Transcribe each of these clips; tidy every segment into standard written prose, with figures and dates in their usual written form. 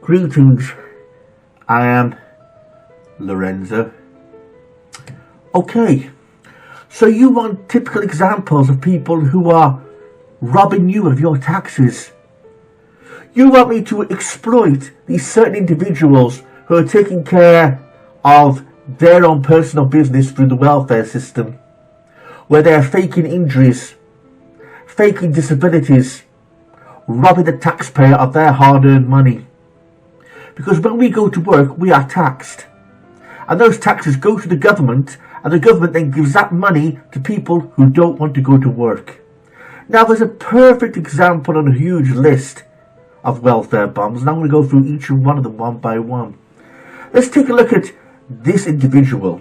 Greetings, I am Lorenzo. Okay, so you want typical examples of people who are robbing you of your taxes. You want me to exploit these certain individuals who are taking care of their own personal business through the welfare system, where they are faking injuries, faking disabilities, robbing the taxpayer of their hard-earned money. Because when we go to work, we are taxed. And those taxes go to the government, and the government then gives that money to people who don't want to go to work. Now, there's a perfect example on a huge list of welfare bombs, and I'm going to go through each and one of them one by one. Let's take a look at this individual.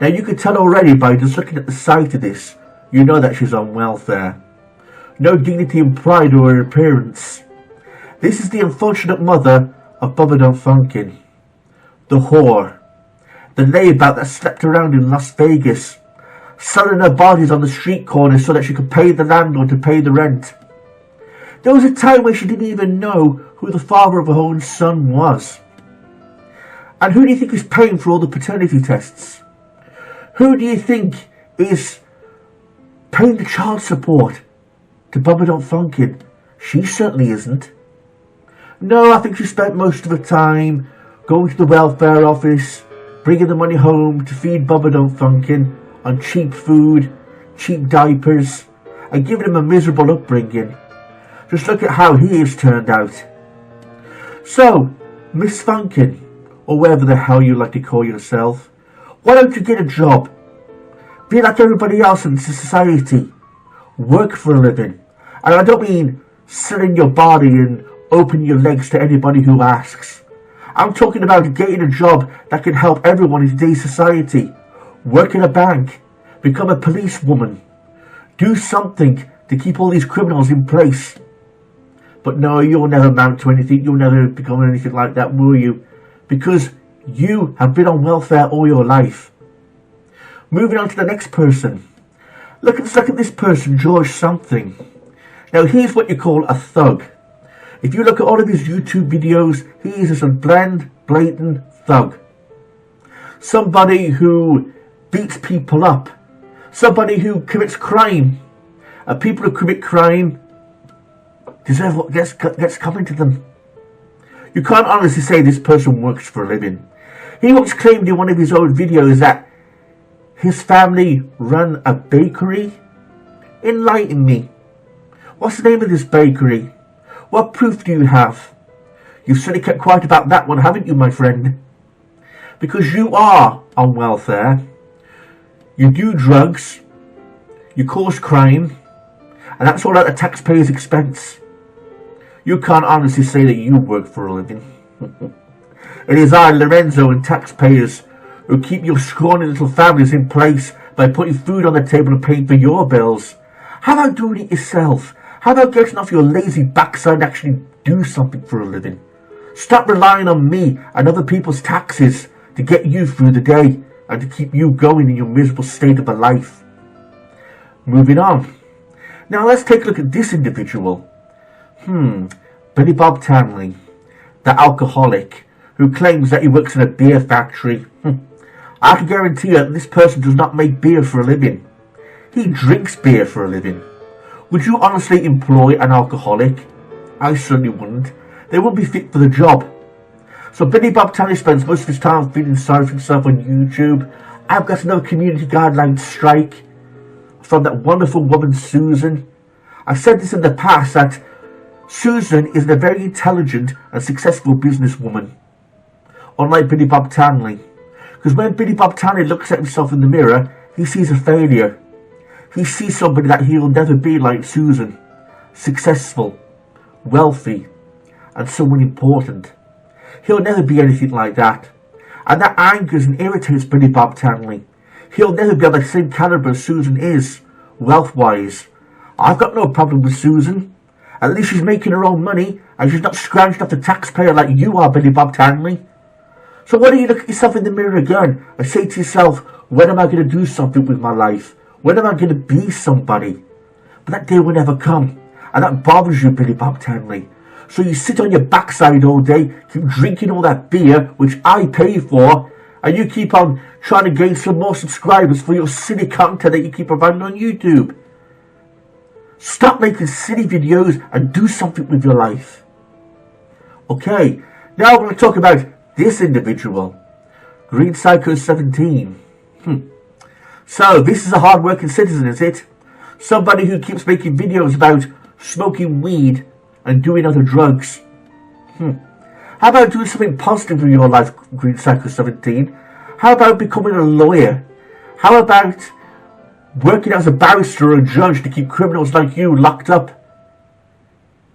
Now, you can tell already by just looking at the sight of this, you know that she's on welfare. No dignity and pride or her appearance. This is the unfortunate mother of Bubba Funkin, the whore, the layabout that slept around in Las Vegas, selling her bodies on the street corners so that she could pay the landlord to pay the rent. There was a time where she didn't even know who the father of her own son was. And who do you think is paying for all the paternity tests? Who do you think is paying the child support to Bubba Funkin? She certainly isn't. No, I think she spent most of her time going to the welfare office, bringing the money home to feed Bubba Funkin on cheap food, cheap diapers, and giving him a miserable upbringing. Just look at how he has turned out. So, Miss Funkin, or whatever the hell you like to call yourself, why don't you get a job? Be like everybody else in society. Work for a living. And I don't mean selling your body and open your legs to anybody who asks. I'm talking about getting a job that can help everyone in today's society. Work in a bank. Become a policewoman. Do something to keep all these criminals in place. But no, you'll never amount to anything. You'll never become anything like that, will you? Because you have been on welfare all your life. Moving on to the next person. Look at this person, George something. Now, he's what you call a thug. If you look at all of his YouTube videos, he is just a blatant thug. Somebody who beats people up. Somebody who commits crime. And people who commit crime deserve what gets coming to them. You can't honestly say this person works for a living. He once claimed in one of his old videos that his family run a bakery. Enlighten me. What's the name of this bakery? What proof do you have? You've certainly kept quiet about that one, haven't you, my friend? Because you are on welfare. You do drugs. You cause crime. And that's all at the taxpayer's expense. You can't honestly say that you work for a living. It is I, Lorenzo, and taxpayers who keep your scrawny little families in place by putting food on the table and paying for your bills. How about doing it yourself? How about getting off your lazy backside and actually do something for a living? Stop relying on me and other people's taxes to get you through the day and to keep you going in your miserable state of a life. Moving on. Now let's take a look at this individual. Billy Bob Tanley, the alcoholic, who claims that he works in a beer factory. I can guarantee you that this person does not make beer for a living. He drinks beer for a living. Would you honestly employ an alcoholic? I certainly wouldn't. They wouldn't be fit for the job. So Billy Bob Tanley spends most of his time feeling sorry for himself on YouTube. I've got another community guideline strike from that wonderful woman Susan. I've said this in the past that Susan is a very intelligent and successful businesswoman, unlike Billy Bob Tanley. Because when Billy Bob Tanley looks at himself in the mirror, he sees a failure. He sees somebody that he'll never be like Susan. Successful, wealthy, and someone important. He'll never be anything like that. And that angers and irritates Billy Bob Tanley. He'll never be of the same caliber as Susan is, wealth-wise. I've got no problem with Susan. At least she's making her own money, and she's not scrounging off the taxpayer like you are, Billy Bob Tanley. So why don't you look at yourself in the mirror again and say to yourself, when am I going to do something with my life? When am I going to be somebody? But that day will never come. And that bothers you, Billy Bob Tanley. So you sit on your backside all day, keep drinking all that beer, which I pay for, and you keep on trying to gain some more subscribers for your silly content that you keep providing on YouTube. Stop making silly videos and do something with your life. Okay, now we're going to talk about this individual, Green Psycho 17. So, this is a hard-working citizen, is it? Somebody who keeps making videos about smoking weed and doing other drugs. How about doing something positive in your life, Green Psycho 17? How about becoming a lawyer? How about working as a barrister or a judge to keep criminals like you locked up?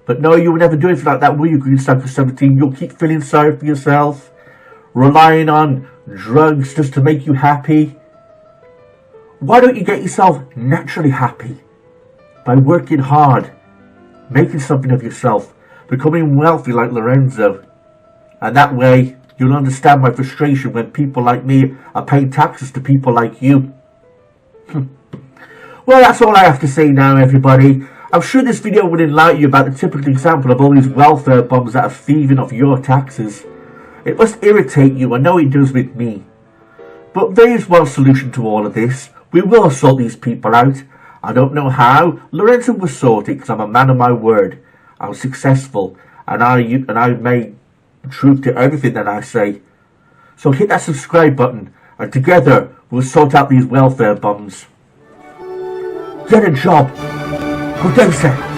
But no, you will never do anything like that, will you, Green Psycho 17? You'll keep feeling sorry for yourself, relying on drugs just to make you happy. Why don't you get yourself naturally happy by working hard, making something of yourself, becoming wealthy like Lorenzo? And that way, you'll understand my frustration when people like me are paying taxes to people like you. Well, that's all I have to say now, everybody. I'm sure this video will enlighten you about the typical example of all these welfare bums that are thieving off your taxes. It must irritate you, I know it does with me. But there is one solution to all of this. We will sort these people out. I don't know how. Lorenzo will sort it because I'm a man of my word. I'm successful and I may truth to everything that I say. So hit that subscribe button and together we'll sort out these welfare bums. Get a job. Go down, sir.